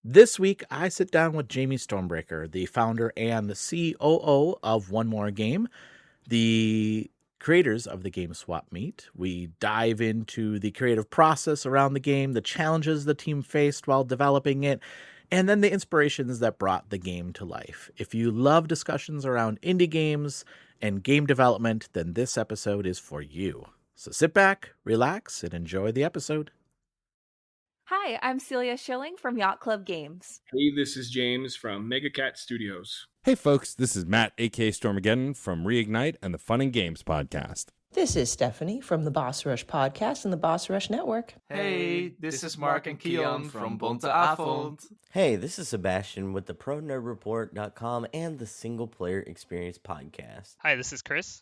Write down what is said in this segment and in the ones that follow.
This week, I sit down with Jamie Stormbreaker, the founder and the COO of One More Game, the creators of the game SWAPMEAT. We dive into the creative process around the game, the challenges the team faced while developing it, and then the inspirations that brought the game to life. If you love discussions around indie games and game development, then this episode is for you. So sit back, relax, and enjoy the episode. Hi, I'm Celia Schilling from Yacht Club Games. Hey, this is James from Megacat Studios. Hey folks, this is Matt, aka Stormageddon from Reignite and the Fun and Games Podcast. This is Stephanie from the Boss Rush Podcast and the Boss Rush Network. Hey, this is Mark and Keon from Bunte Avond. Hey, this is Sebastian with the ProNerdReport.com and the Single Player Experience Podcast. Hi, this is Chris.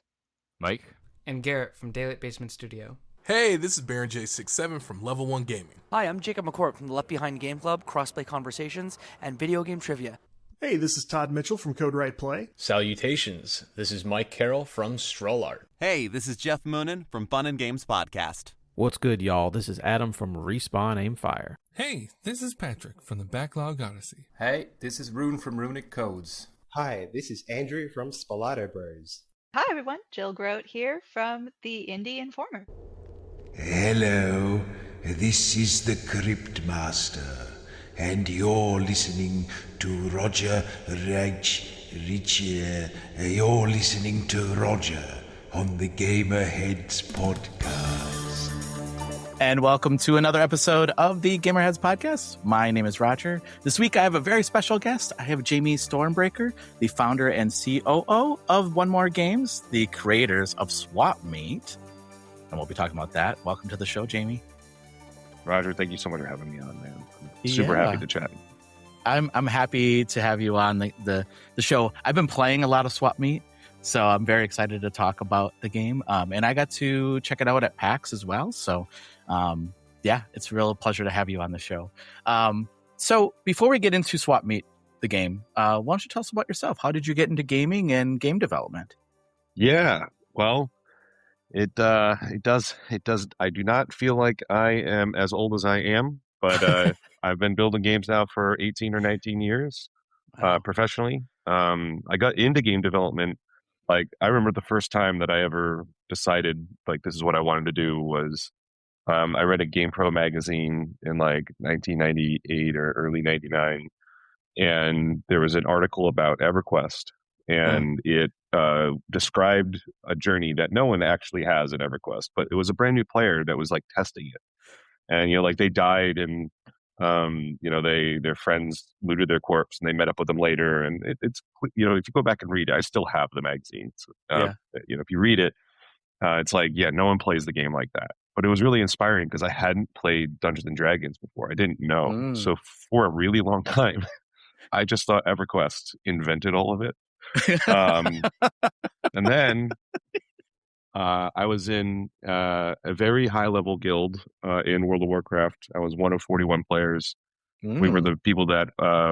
Mike. And Garrett from Daylight Basement Studio. Hey, this is Baron J67 from Level 1 Gaming. Hi, I'm Jacob McCourt from the Left Behind Game Club, Crossplay Conversations, and Video Game Trivia. Hey, this is Todd Mitchell from Code Right Play. Salutations, this is Mike Carroll from Stroll Art. Hey, this is Jeff Moonen from Fun and Games Podcast. What's good, y'all? This is Adam from Respawn Aimfire. Hey, this is Patrick from the Backlog Odyssey. Hey, this is Rune from Runic Codes. Hi, this is Andrew from Spalato Bros. Hi, everyone. Jill Grote here from the Indie Informer. Hello, this is the Crypt Master, and you're listening to Roger you're listening to Roger on the Gamerheads Podcast. And welcome to another episode of the Gamerheads Podcast. My name is Roger. This week I have a very special guest. I have Jamie Stormbreaker, the founder and COO of One More Games, the creators of SWAPMEAT. And we'll be talking about that. Welcome to the show, Jamie. Roger, thank you so much for having me on, man. I'm super happy to chat. I'm happy to have you on the show. I've been playing a lot of SWAPMEAT, so I'm very excited to talk about the game. And I got to check it out at PAX as well. So, yeah, it's a real pleasure to have you on the show. So before we get into SWAPMEAT, the game, why don't you tell us about yourself? How did you get into gaming and game development? Yeah, well, It does. I do not feel like I am as old as I am, but I've been building games now for 18 or 19 years, professionally. I got into game development. Like, I remember the first time that I ever decided, like, this is what I wanted to do was, I read a GamePro magazine in like 1998 or early 99, and there was an article about EverQuest. And it described a journey that no one actually has at EverQuest, but it was a brand new player that was like testing it. And, like they died and, their friends looted their corpse and they met up with them later. And it's, if you go back and read it, I still have the magazine. So, if you read it, it's like, yeah, no one plays the game like that. But it was really inspiring because I hadn't played Dungeons and Dragons before. I didn't know. So for a really long time, I just thought EverQuest invented all of it. And then I was in a very high level guild in World of Warcraft. I was one of 41 players. We were the people that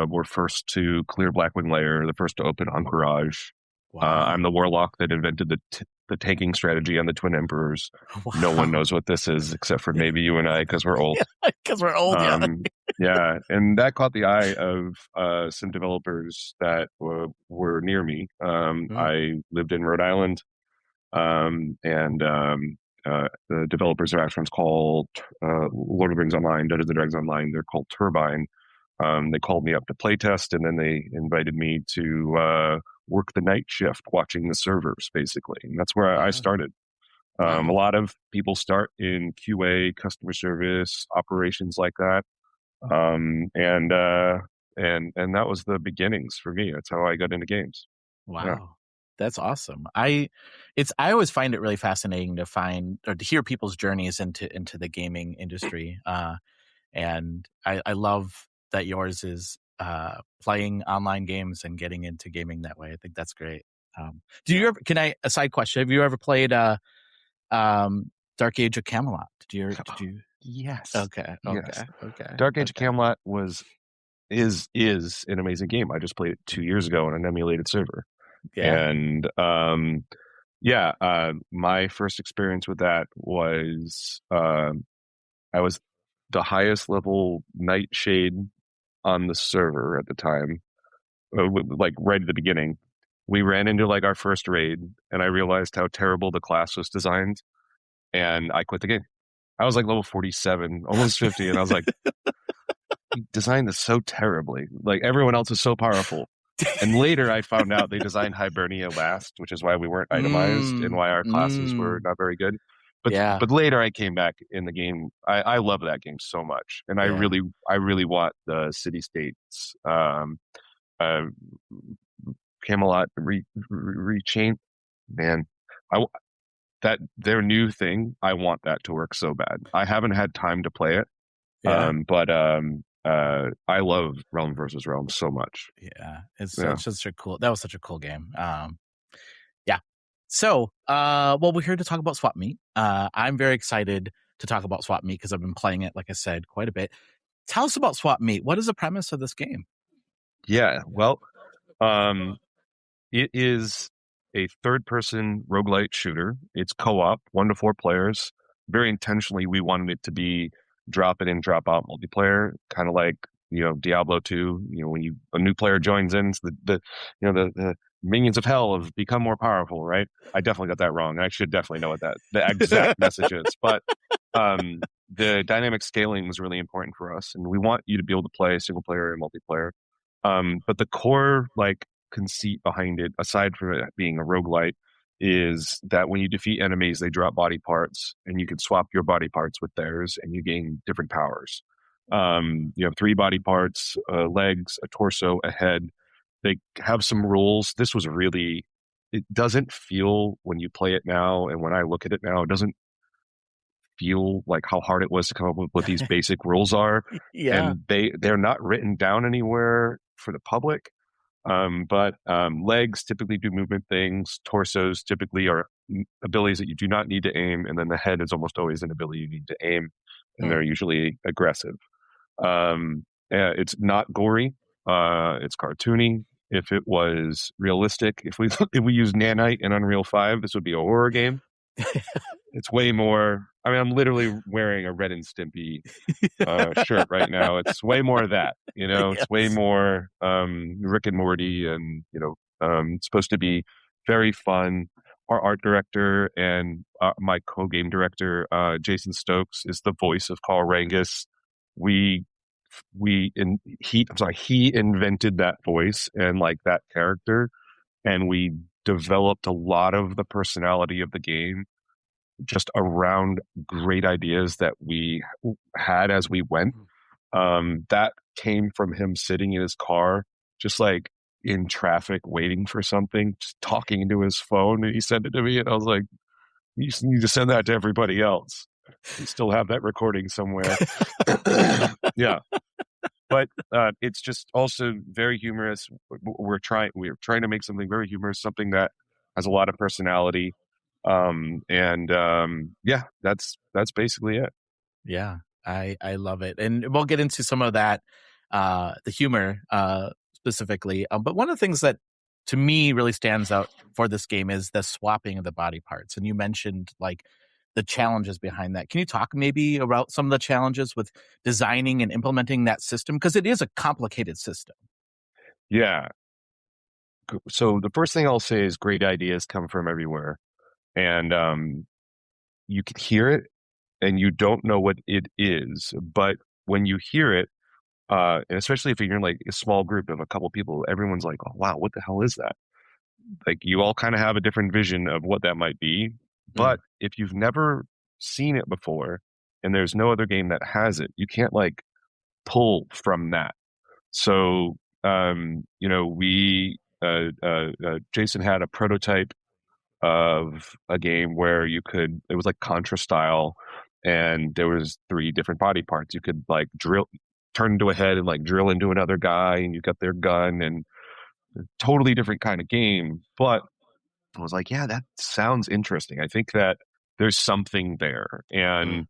were first to clear Blackwing Lair, the first to open Encourage. Wow. I'm the warlock that invented the tanking strategy on the Twin Emperors. Wow. No one knows what this is except for maybe you and I, because we're old. Because we're old, yeah, and that caught the eye of some developers that were near me. I lived in Rhode Island, and the developers of Ashram's called Lord of the Rings Online, Dungeons and Dragons Online. They're called Turbine. They called me up to playtest, and then they invited me to work the night shift watching the servers, basically. And that's where I started. A lot of people start in QA, customer service, operations like that. And that was the beginnings for me. That's how I got into games. Wow. Yeah. That's awesome. I always find it really fascinating to find or to hear people's journeys into the gaming industry. And I love that yours is playing online games and getting into gaming that way. I think that's great. A side question, have you ever played Dark Age of Camelot? Did you? Yes. Okay. Yes. Dark Age of Camelot is an amazing game. I just played it 2 years ago on an emulated server. Yeah. And my first experience with that was I was the highest level Nightshade on the server at the time, like right at the beginning. We ran into like our first raid, and I realized how terrible the class was designed, and I quit the game. I was like level 47, almost 50, and I was like, you designed this so terribly. Like, everyone else is so powerful. And later I found out they designed Hibernia last, which is why we weren't itemized and why our classes were not very good. But later I came back in the game. I love that game so much. And I really want the city-states, Camelot rechain. Man, that their new thing, I want that to work so bad. I haven't had time to play it. But I love Realm versus Realm so much. Yeah, it's such a cool. That was such a cool game. Yeah. So, well, we're here to talk about SWAPMEAT. I'm very excited to talk about SWAPMEAT because I've been playing it, like I said, quite a bit. Tell us about SWAPMEAT. What is the premise of this game? Yeah, well, it is a third-person roguelite shooter. It's co-op, 1 to 4 players. Very intentionally, we wanted it to be drop it in, drop out multiplayer, kind of like, Diablo 2. When a new player joins in, it's the minions of hell have become more powerful, right? I definitely got that wrong. I should definitely know what the exact message is. But the dynamic scaling was really important for us, and we want you to be able to play single player and multiplayer. But the core conceit behind it, aside from it being a roguelite, is that when you defeat enemies, they drop body parts, and you can swap your body parts with theirs, and you gain different powers. You have 3 body parts, legs, a torso, a head. They have some rules. This was really, it doesn't feel, when you play it now, and when I look at it now, it doesn't feel like how hard it was to come up with what these basic rules are. And they're not written down anywhere for the public. But legs typically do movement things. Torsos typically are abilities that you do not need to aim, and then the head is almost always an ability you need to aim, and they're usually aggressive. It's not gory. It's cartoony. If it was realistic, if we use Nanite in Unreal 5, this would be a horror game. It's way more. I mean, I'm literally wearing a Ren and Stimpy shirt right now. It's way more of that, It's way more Rick and Morty, and it's supposed to be very fun. Our art director and my co-game director, Jason Stokes, is the voice of Carl Rangus. He invented that voice and like that character, and we developed a lot of the personality of the game just around great ideas that we had as we went. That came from him sitting in his car, just like in traffic, waiting for something, just talking into his phone, and he sent it to me, and I was like, you just need to send that to everybody else. We still have that recording somewhere. Yeah. But it's just also very humorous. We're trying to make something very humorous, something that has a lot of personality. That's basically it. Yeah, I love it. And we'll get into some of that, the humor specifically. But one of the things that to me really stands out for this game is the swapping of the body parts. And you mentioned like the challenges behind that. Can you talk maybe about some of the challenges with designing and implementing that system? Because it is a complicated system. Yeah. So the first thing I'll say is great ideas come from everywhere. And you can hear it, and you don't know what it is. But when you hear it, and especially if you're in like a small group of a couple people, everyone's like, oh, wow, what the hell is that? Like, you all kind of have a different vision of what that might be. But if you've never seen it before, and there's no other game that has it, you can't like pull from that. So, Jason had a prototype of a game where it was like Contra style, and there was 3 different body parts. You could like turn into a head and like drill into another guy, and you got their gun, and a totally different kind of game. But I was like, yeah, that sounds interesting. I think that there's something there. And,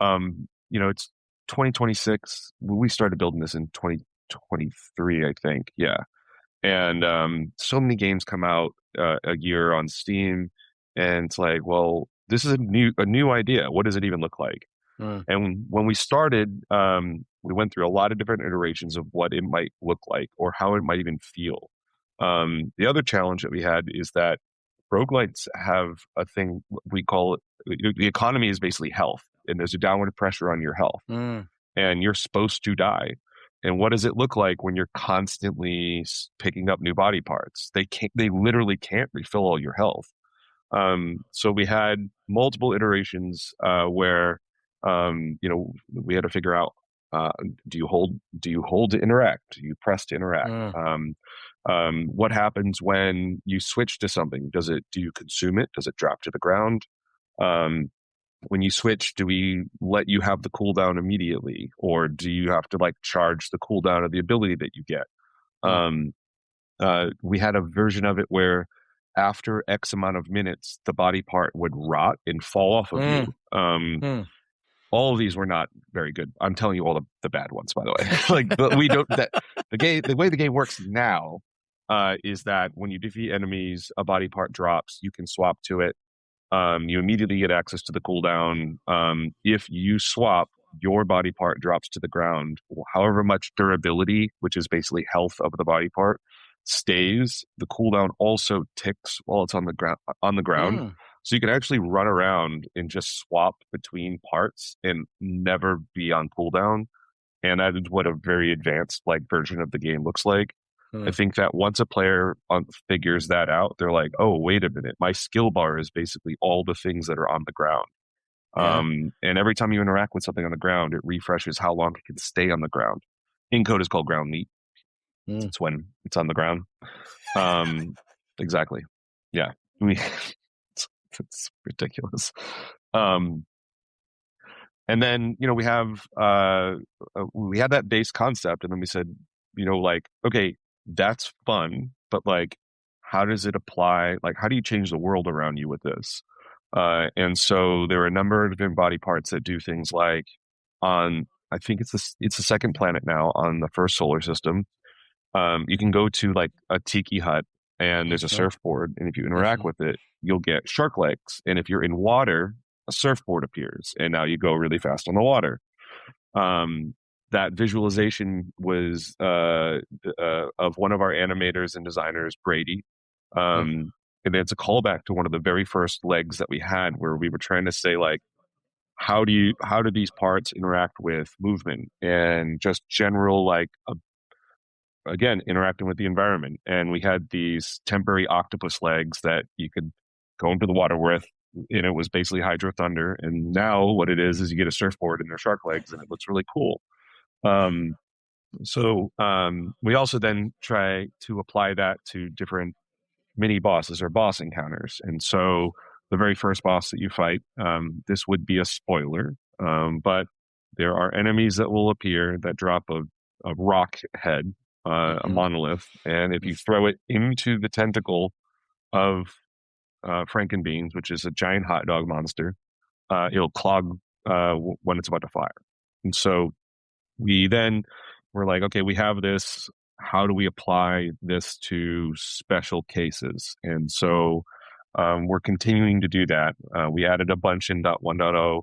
it's 2026. We started building this in 2023, I think. Yeah. And so many games come out a year on Steam, and it's like, well, this is a new idea. What does it even look like? And when we started, We went through a lot of different iterations of what it might look like or how it might even feel. The other challenge that we had is that roguelites have a thing we call it, the economy is basically health, and there's a downward pressure on your health, and you're supposed to die. And what does it look like when you're constantly picking up new body parts? They literally can't refill all your health. So we had multiple iterations where we had to figure out, do you hold to interact? Do you press to interact? What happens when you switch to something? Do you consume it? Does it drop to the ground? When you switch, do we let you have the cooldown immediately, or do you have to like charge the cooldown of the ability that you get? We had a version of it where after X amount of minutes, the body part would rot and fall off of you. All of these were not very good. I'm telling you all the bad ones, by the way. But we don't. The way the game works now is that when you defeat enemies, a body part drops. You can swap to it. You immediately get access to the cooldown. If you swap, your body part drops to the ground. However much durability, which is basically health of the body part, stays. The cooldown also ticks while it's on the ground. So you can actually run around and just swap between parts and never be on cooldown. And that is what a very advanced version of the game looks like. I think that once a player figures that out, they're like, oh, wait a minute. My skill bar is basically all the things that are on the ground. And every time you interact with something on the ground, it refreshes how long it can stay on the ground. In code is called ground meat. It's when it's on the ground. Exactly. Yeah. It's ridiculous. And then, we have that base concept, and then we said, okay, that's fun, but how does it apply? How do you change the world around you with this? And so there are a number of different body parts that do things I think it's the second planet now on the first solar system. You can go to a tiki hut, and there's a surfboard, and if you interact with it, you'll get shark legs. And if you're in water, a surfboard appears, and now you go really fast on the water. That visualization was of one of our animators and designers, Brady. And it's a callback to one of the very first legs that we had, where we were trying to say, how do these parts interact with movement and just general, again, interacting with the environment. And we had these temporary octopus legs that you could go into the water with, and it was basically Hydro Thunder. And now what it is you get a surfboard and they're shark legs, and it looks really cool. So we also then try to apply that to different mini bosses or boss encounters. And so the very first boss that you fight, this would be a spoiler, but there are enemies that will appear that drop a rock head, a monolith, and if you throw it into the tentacle of Frankenbeans, which is a giant hot dog monster, it'll clog when it's about to fire. And so we then were like, okay, we have this. How do we apply this to special cases? And so we're continuing to do that. We added a bunch in 1.0.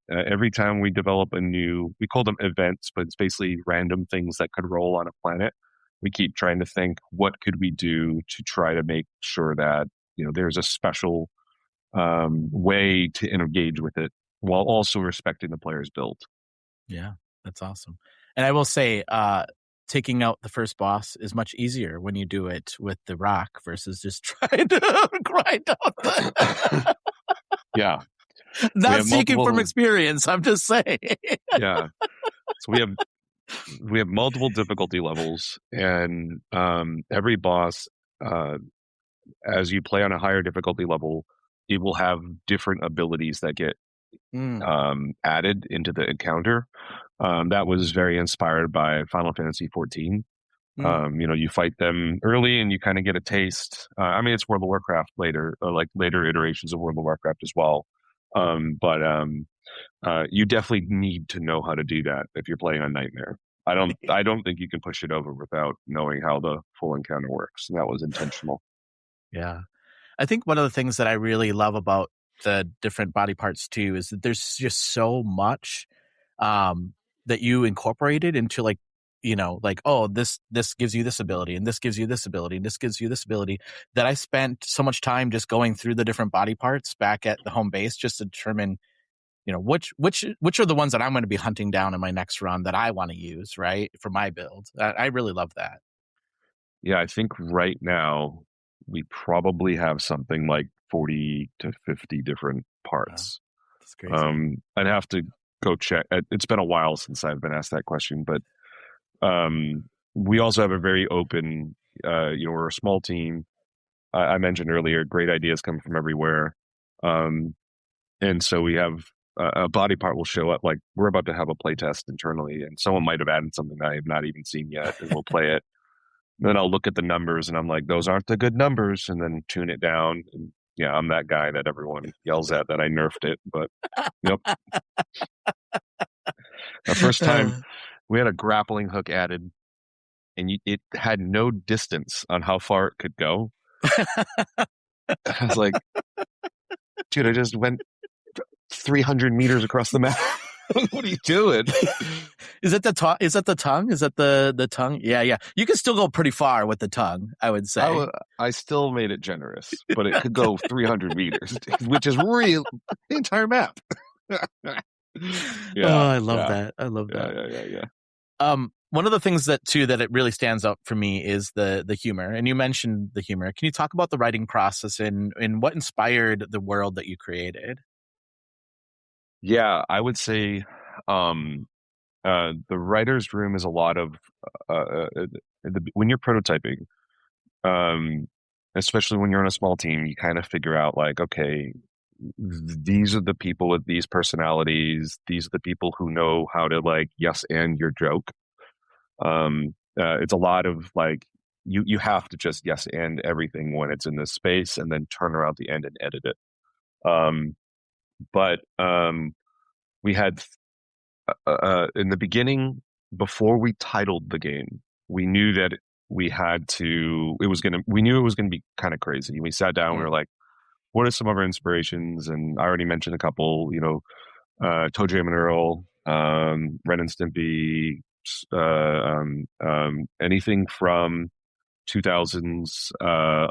Every time we develop a new, we call them events, but it's basically random things that could roll on a planet. We keep trying to think, what could we do to try to make sure that, there's a special way to engage with it while also respecting the player's build. Yeah, that's awesome. And I will say, taking out the first boss is much easier when you do it with the rock versus just trying to grind out the... Yeah. Not speaking from experience, I'm just saying. Yeah. So we have multiple difficulty levels, and every boss, as you play on a higher difficulty level, it will have different abilities that get added into the encounter. That was very inspired by Final Fantasy XIV. You fight them early and you kind of get a taste. It's World of Warcraft later, later iterations of World of Warcraft as well. But you definitely need to know how to do that if you're playing on Nightmare. I don't think you can push it over without knowing how the full encounter works. And that was intentional. Yeah. I think one of the things that I really love about the different body parts too is that there's just so much that you incorporated into like, oh, this gives you this ability, and this gives you this ability, and this gives you this ability, that I spent so much time just going through the different body parts back at the home base just to determine, which are the ones that I'm going to be hunting down in my next run that I want to use, right, for my build. I really love that. Yeah, I think right now we probably have something like 40 to 50 different parts. Wow. That's crazy. I'd have to go check. It's been a while since I've been asked that question, but we also have a very open, we're a small team. I mentioned earlier, great ideas come from everywhere. And so we have a body part will show up, like we're about to have a play test internally, and someone might have added something that I have not even seen yet, and we'll play it. Then I'll look at the numbers and I'm like, those aren't the good numbers, and then tune it down. And yeah, I'm that guy that everyone yells at that I nerfed it, but yep. The first time we had a grappling hook added, and it had no distance on how far it could go. I was like, dude, I just went 300 meters across the map. What are you doing? Is it the tongue? Is that the tongue? Is that the tongue? Yeah. You can still go pretty far with the tongue, I would say. I still made it generous, but it could go 300 meters, which is real the entire map. I love that. I love that. Yeah. One of the things that it really stands out for me is the humor, and you mentioned the humor. Can you talk about the writing process and what inspired the world that you created? Yeah, I would say the writer's room is a lot of when you're prototyping, especially when you're on a small team, you kind of figure out like, okay, these are the people with these personalities. These are the people who know how to like yes and your joke. It's a lot of like you have to just yes and everything when it's in this space, and then turn around the end and edit it. But we had in the beginning, before we titled the game, we knew that we knew it was going to be kind of crazy. We sat down, we were like, what are some of our inspirations? And I already mentioned a couple, Toe Jam and Earl, Ren and Stimpy, anything from 2000s,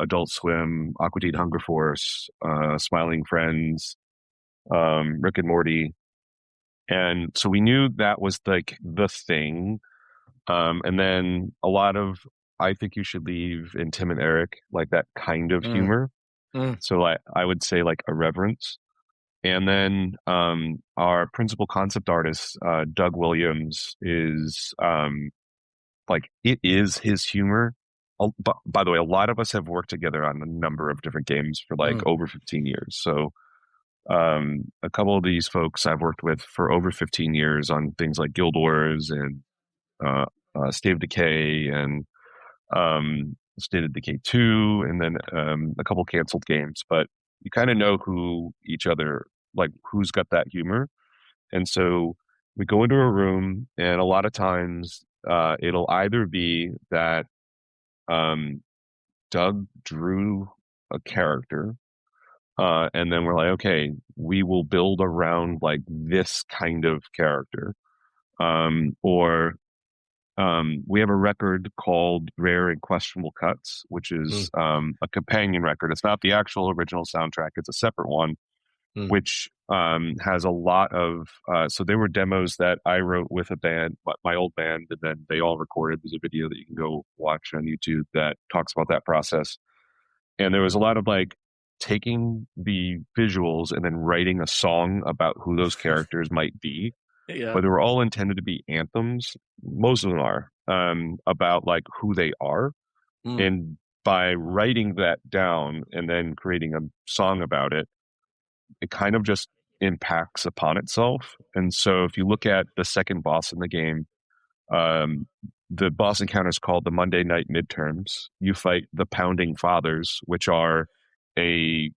Adult Swim, Aqua Teen Hunger Force, Smiling Friends, Rick and Morty. And so we knew that was like the thing. And then a lot of I Think You Should Leave and Tim and Eric, like that kind of humor. So I would say like irreverence. And then our principal concept artist, Doug Williams, is like it is his humor. By the way, a lot of us have worked together on a number of different games for like over 15 years. So a couple of these folks I've worked with for over 15 years on things like Guild Wars and State of Decay and State of Decay 2, and then a couple canceled games. But you kind of know who each other, like who's got that humor. And so we go into a room, and a lot of times it'll either be that Doug drew a character, and then we're like, okay, we will build around like this kind of character. Or we have a record called Rare and Questionable Cuts, which is a companion record. It's not the actual original soundtrack. It's a separate one, which has a lot of... so there were demos that I wrote with a band, my old band, and then they all recorded. There's a video that you can go watch on YouTube that talks about that process. And there was a lot of like taking the visuals and then writing a song about who those characters might be. Yeah. But they were all intended to be anthems. Most of them are about like who they are. And by writing that down and then creating a song about it, it kind of just impacts upon itself. And so if you look at the second boss in the game, the boss encounter is called the Monday Night Midterms. You fight the Pounding Fathers, which are it's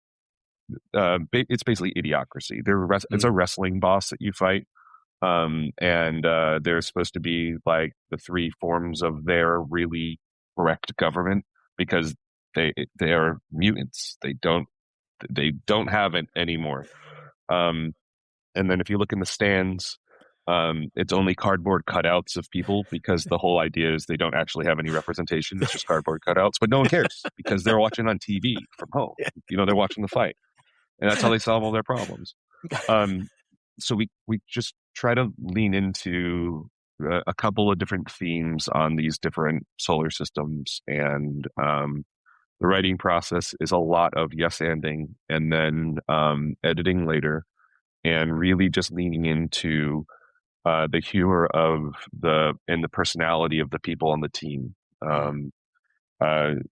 basically Idiocracy. It's a wrestling boss that you fight. And they're supposed to be like the three forms of their really correct government, because they are mutants. They don't have it anymore. And then if you look in the stands, It's only cardboard cutouts of people because the whole idea is they don't actually have any representation. It's just cardboard cutouts, but no one cares because they're watching on TV from home. They're watching the fight, and that's how they solve all their problems. So we just try to lean into a couple of different themes on these different solar systems, and the writing process is a lot of yes-anding and then editing later, and really just leaning into the humor of and the personality of the people on the team.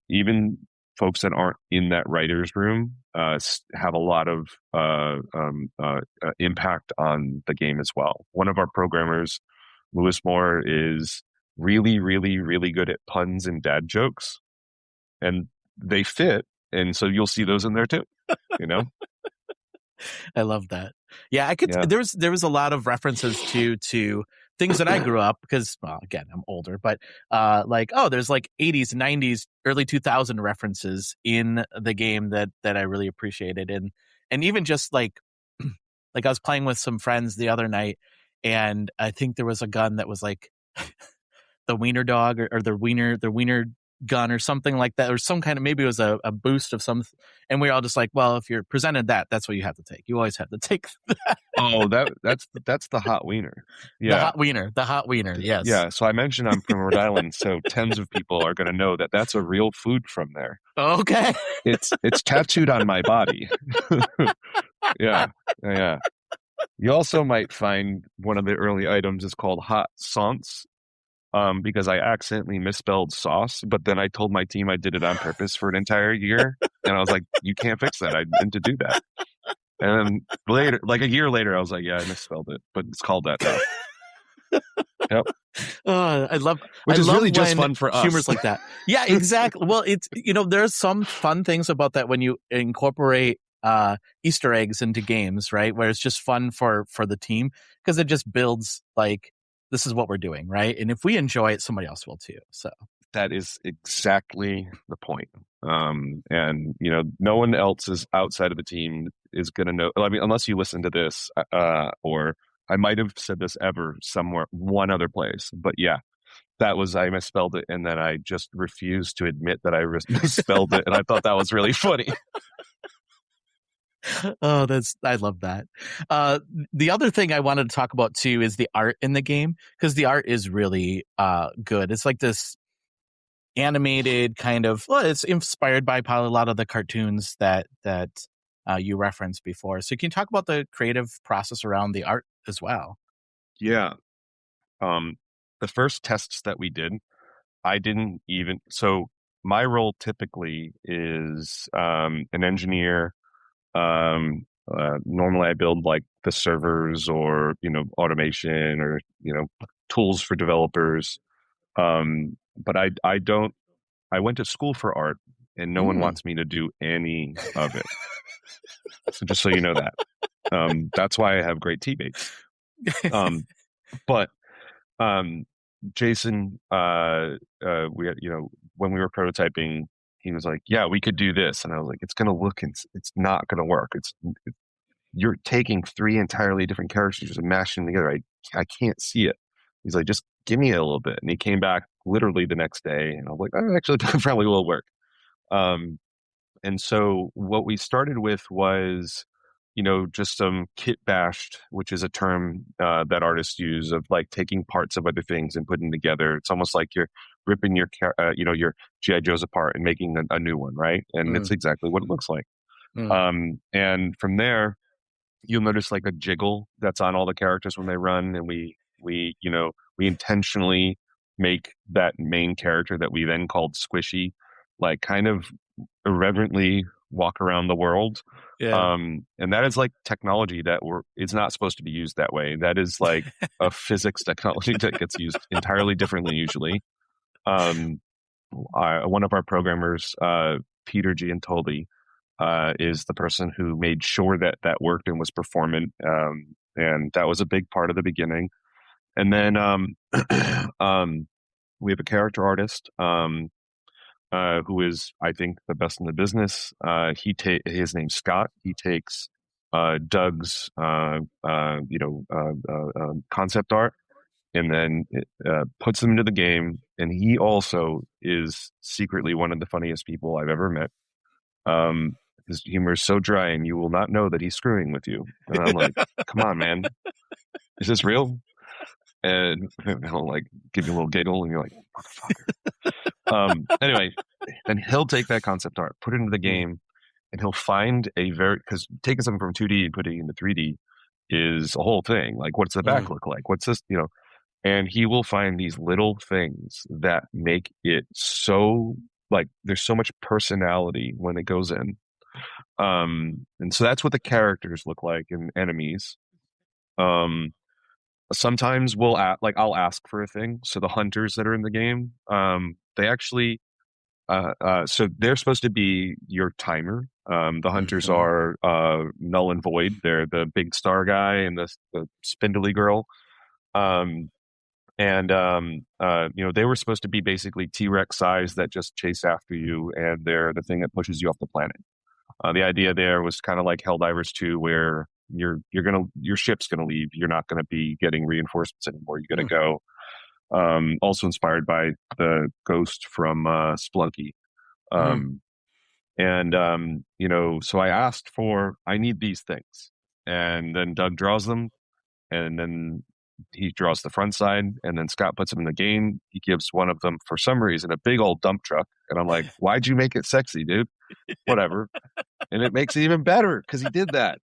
Even folks that aren't in that writer's room have a lot of impact on the game as well. One of our programmers, Lewis Moore, is really, really, really good at puns and dad jokes, and they fit. And so you'll see those in there too, I love that. Yeah, there was a lot of references to things that I grew up, because, well, again, I'm older, but there's like 80s, 90s, early 2000 references in the game that I really appreciated. And even just like I was playing with some friends the other night, and I think there was a gun that was like the wiener dog or the wiener gun or something like that, or some kind of, maybe it was a boost of some, and we were all just like, well, if you're presented that's what you have to take. You always have to take that. Oh, that's the hot wiener. Yeah, the hot wiener. Yes. Yeah. So I mentioned I'm from Rhode Island, so tens of people are going to know that that's a real food from there. Okay. It's tattooed on my body. Yeah. You also might find one of the early items is called hot sauce. Because I accidentally misspelled sauce, but then I told my team I did it on purpose for an entire year, and I was like, "You can't fix that. I meant to do that." And then later, like a year later, I was like, "Yeah, I misspelled it, but it's called that now." Yep. Which is really just fun for us. Humor's like that. Yeah, exactly. Well, it's there's some fun things about that when you incorporate Easter eggs into games, right? Where it's just fun for the team, because it just builds like, this is what we're doing, right? And if we enjoy it, somebody else will too. So that is exactly the point. And no one else is outside of the team is going to know. I mean, unless you listen to this, or I might have said this ever somewhere, one other place. But yeah, I misspelled it, and then I just refused to admit that I misspelled it, and I thought that was really funny. Oh, I love that. The other thing I wanted to talk about too is the art in the game, because the art is really good. It's like this animated kind of, it's inspired by probably a lot of the cartoons that you referenced before. So can you talk about the creative process around the art as well? Yeah. The first tests that we did, so my role typically is an engineer. Normally I build like the servers or, automation or, tools for developers. But I went to school for art, and no one wants me to do any of it. So just so you know that, that's why I have great teammates. But Jason, we had, when we were prototyping, he was like, yeah, we could do this. And I was like, it's going to look, it's not going to work. You're taking three entirely different characters and mashing them together. I can't see it. He's like, just give me a little bit. And he came back literally the next day, and I was like, oh, actually, that probably will work. And so what we started with was, just some kit bashed, which is a term that artists use of like taking parts of other things and putting together. It's almost like you're ripping your G.I. Joes apart and making a new one, right? And it's exactly what it looks like. And from there, you'll notice like a jiggle that's on all the characters when they run, and we intentionally make that main character that we then called Squishy, like kind of irreverently walk around the world. Yeah. And that is like technology that it's not supposed to be used that way. That is like a physics technology that gets used entirely differently usually. One of our programmers, Peter Giantoli, is the person who made sure that worked and was performant. And that was a big part of the beginning. And then we have a character artist who is, I think, the best in the business. His name's Scott. He takes Doug's concept art, and then puts them into the game. And he also is secretly one of the funniest people I've ever met. His humor is so dry, and you will not know that he's screwing with you. And I'm like, come on, man, is this real? And he'll like give you a little giggle, and you're like, motherfucker. Anyway, and he'll take that concept art, put it into the game, and he'll find because taking something from 2D and putting it into 3D is a whole thing. Like, what's the back look like? What's this? And he will find these little things that make it so, like, there's so much personality when it goes in. And so that's what the characters look like and enemies. Sometimes I'll ask for a thing. So the hunters that are in the game, they actually, so they're supposed to be your timer. The hunters are null and void. They're the big star guy and the spindly girl. They were supposed to be basically T-Rex size that just chase after you, and they're the thing that pushes you off the planet. The idea there was kind of like Helldivers 2, where your ship's gonna leave. You're not gonna be getting reinforcements anymore. You're gonna go. Also inspired by the ghost from Splunky. So I asked I need these things, and then Doug draws them, and then he draws the front side, and then Scott puts them in the game. He gives one of them, for some reason, a big old dump truck. And I'm like, why'd you make it sexy, dude? Whatever. And it makes it even better because he did that.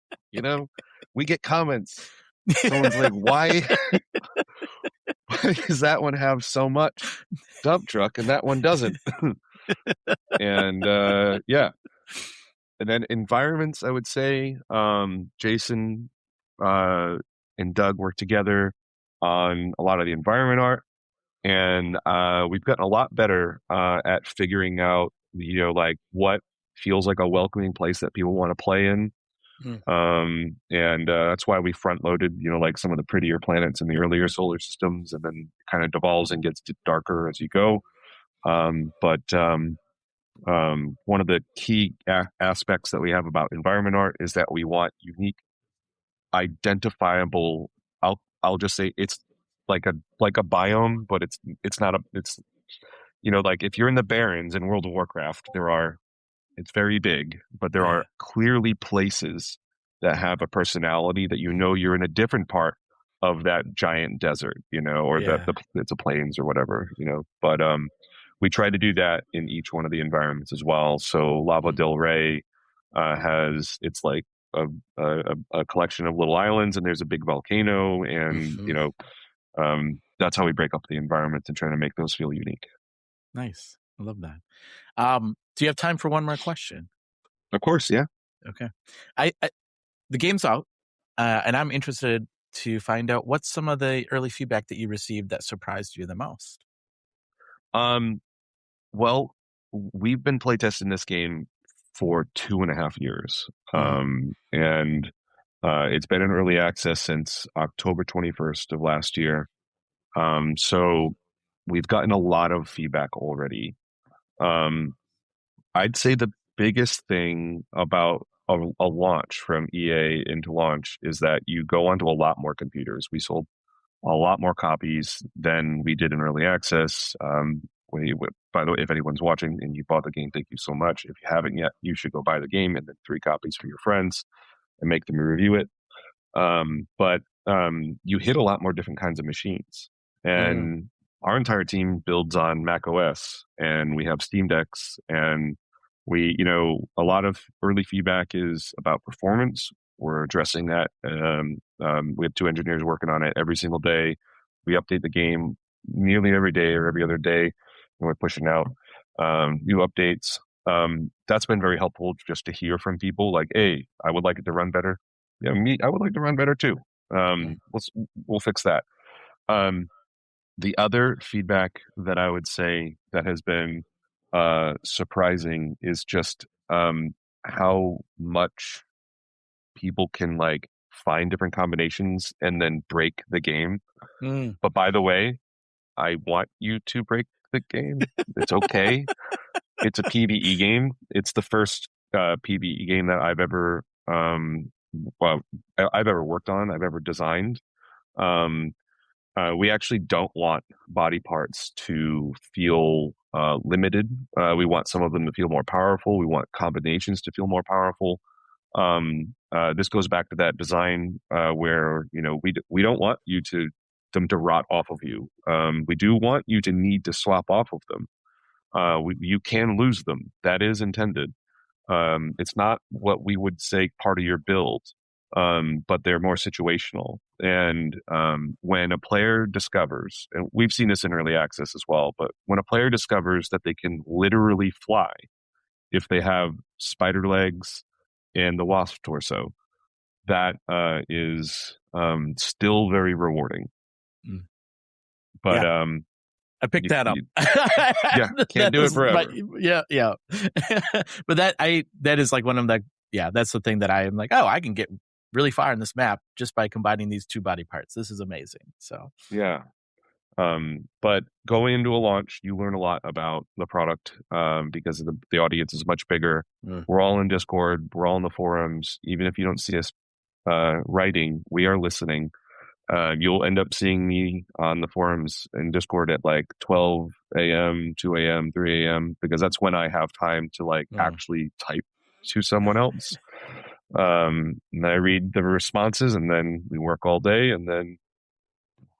We get comments. Someone's like, why does that one have so much dump truck and that one doesn't? And And then environments, I would say, Jason and Doug work together on a lot of the environment art, and we've gotten a lot better at figuring out, like what feels like a welcoming place that people want to play in. That's why we front loaded, like some of the prettier planets in the earlier solar systems, and then kind of devolves and gets darker as you go. One of the key aspects that we have about environment art is that we want unique, identifiable. I'll just say it's like a biome, but it's not like if you're in the Barrens in World of Warcraft, it's very big, but there are clearly places that have a personality that you're in a different part of that giant desert, or that it's a plains or whatever, But we try to do that in each one of the environments as well. So Lava del Rey it's like a collection of little islands, and there's a big volcano, and that's how we break up the environment and try to make those feel unique. Nice. I love that. Do you have time for one more question? Of course, yeah. Okay. The game's out, and I'm interested to find out what's some of the early feedback that you received that surprised you the most. Well, we've been playtesting this game for 2.5 years. It's been in early access since October 21st of last year. So we've gotten a lot of feedback already. I'd say the biggest thing about a launch from EA into launch is that you go onto a lot more computers. We sold a lot more copies than we did in early access. By the way, if anyone's watching and you bought the game, thank you so much. If you haven't yet, you should go buy the game, and then 3 copies for your friends and make them review it. You hit a lot more different kinds of machines, and our entire team builds on Mac OS, and we have Steam Decks, and a lot of early feedback is about performance. We're addressing that. We have 2 engineers working on it every single day. We update the game nearly every day or every other day, and we're pushing out new updates. That's been very helpful just to hear from people like, hey, I would like it to run better. Yeah, I would like to run better too. We'll fix that. The other feedback that I would say that has been surprising is just how much people can find different combinations and then break the game. But by the way, I want you to break the game. It's okay. It's a PvE game. It's the first PvE game that I've ever I've ever worked on, I've ever designed. We actually don't want body parts to feel limited. We want some of them to feel more powerful. We want combinations to feel more powerful. This goes back to that design where we don't want them to rot off of you. We do want you to need to swap off of them. You can lose them. That is intended. It's not what we would say part of your build, but they're more situational. And when a player discovers, and we've seen this in early access as well, but when a player discovers that they can literally fly if they have spider legs and the wasp torso, that is still very rewarding. But I picked that up. Yeah, can't do it forever. Yeah. But that is like one of the, that's the thing that I am like, oh, I can get really far in this map just by combining these two body parts. This is amazing. So yeah. But going into a launch, you learn a lot about the product because the audience is much bigger. We're all in Discord. We're all in the forums. Even if you don't see us writing, we are listening. You'll end up seeing me on the forums and Discord at like 12 a.m., 2 a.m., 3 a.m. because that's when I have time to actually type to someone else. And I read the responses, and then we work all day, and then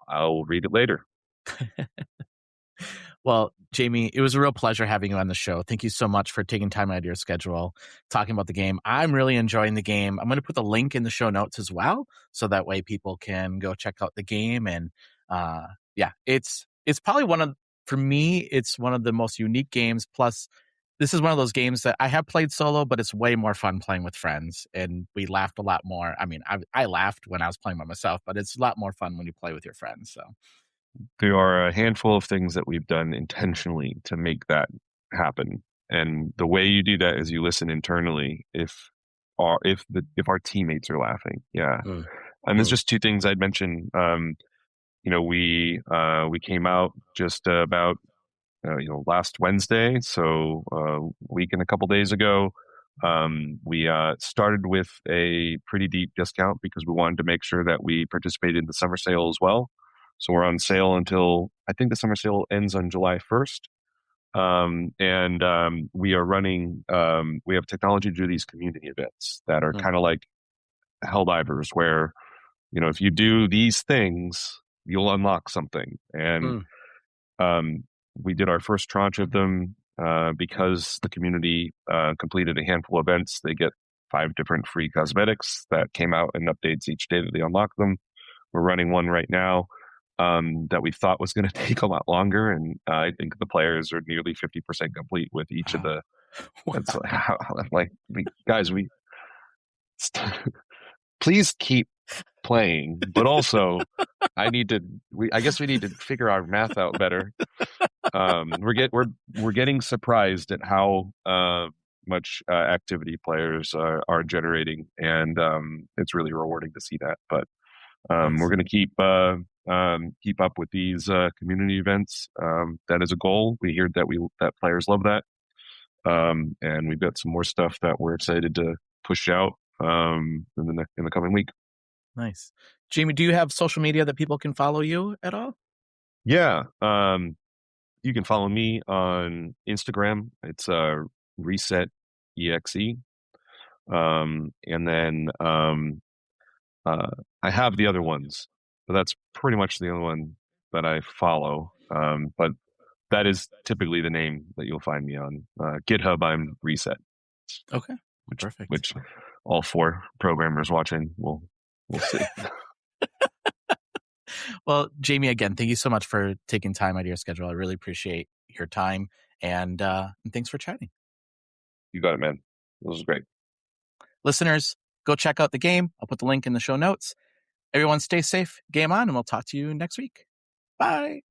I'll read it later. Well, Jamie, it was a real pleasure having you on the show. Thank you so much for taking time out of your schedule, talking about the game. I'm really enjoying the game. I'm going to put the link in the show notes as well, so that way people can go check out the game. And it's probably for me, it's one of the most unique games. Plus, this is one of those games that I have played solo, but it's way more fun playing with friends, and we laughed a lot more. I mean, I laughed when I was playing by myself, but it's a lot more fun when you play with your friends. So. There are a handful of things that we've done intentionally to make that happen, and the way you do that is you listen internally if our teammates are laughing. And there's just two things I'd mention. We came out just about last Wednesday, so a week and a couple days ago. We started with a pretty deep discount because we wanted to make sure that we participated in the summer sale as well. So we're on sale until, I think the summer sale ends on July 1st. And we are running, we have technology to do these community events that are kind of like Helldivers, where, if you do these things, you'll unlock something. And we did our first tranche of them because the community completed a handful of events. They get 5 different free cosmetics that came out in updates each day that they unlock them. We're running one right now that we thought was going to take a lot longer, and I think the players are nearly 50% complete with each of the. Please keep playing, but also I guess we need to figure our math out better. We're getting surprised at how much activity players are generating, and it's really rewarding to see that. But we're going to keep up with these community events. That is a goal. We hear that players love that, and we've got some more stuff that we're excited to push out in the coming week. Nice. Jamie, do you have social media that people can follow you at all? Yeah. You can follow me on Instagram. It's ResetExe. And then I have the other ones, but that's pretty much the only one that I follow. But that is typically the name that you'll find me on. GitHub, I'm Reset. Okay. Perfect. Which all 4 programmers watching will see. Well, Jamie, again, thank you so much for taking time out of your schedule. I really appreciate your time, and thanks for chatting. You got it, man. This was great. Listeners, go check out the game. I'll put the link in the show notes. Everyone stay safe, game on, and we'll talk to you next week. Bye.